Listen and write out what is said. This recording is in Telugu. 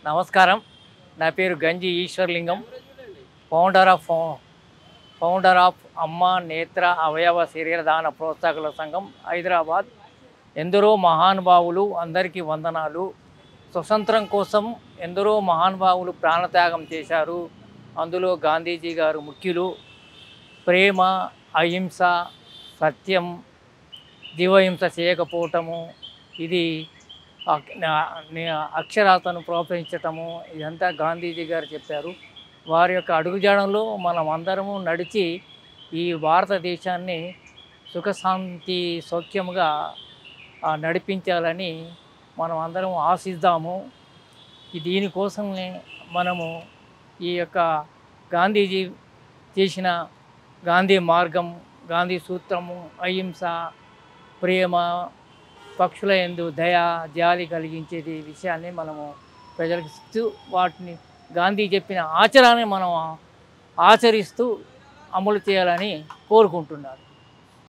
నమస్కారం. నా పేరు గంజి ఈశ్వర్లింగం, ఫౌండర్ ఆఫ్ అమ్మ నేత్ర అవయవ శరీర దాన ప్రోత్సాహకుల సంఘం, హైదరాబాద్. ఎందరో మహానుభావులు, అందరికీ వందనాలు. స్వతంత్రం కోసం ఎందరో మహానుభావులు ప్రాణత్యాగం చేశారు. అందులో గాంధీజీ గారు ముఖ్యులు. ప్రేమ, అహింస, సత్యం, జీవహింస చేయకపోవటము, ఇది అక్షరాతను ప్రోత్సహించటము, ఇదంతా గాంధీజీ గారు చెప్పారు. వారి యొక్క అడుగుజాడలో మనం అందరము నడిచి ఈ భారతదేశాన్ని సుఖశాంతి సౌఖ్యముగా నడిపించాలని మనం అందరం ఆశిద్దాము. దీనికోసమే మనము ఈ యొక్క గాంధీజీ చేసిన గాంధీ మార్గం, గాంధీ సూత్రము, అహింస, ప్రేమ, పక్షుల యందు దయ, జాలి కలిగించేది విషయాన్ని మనము ప్రజలకు ఇస్తూ, వాటిని గాంధీ చెప్పిన ఆచరణని మనం ఆచరిస్తూ అమలు చేయాలని కోరుకుంటున్నారు.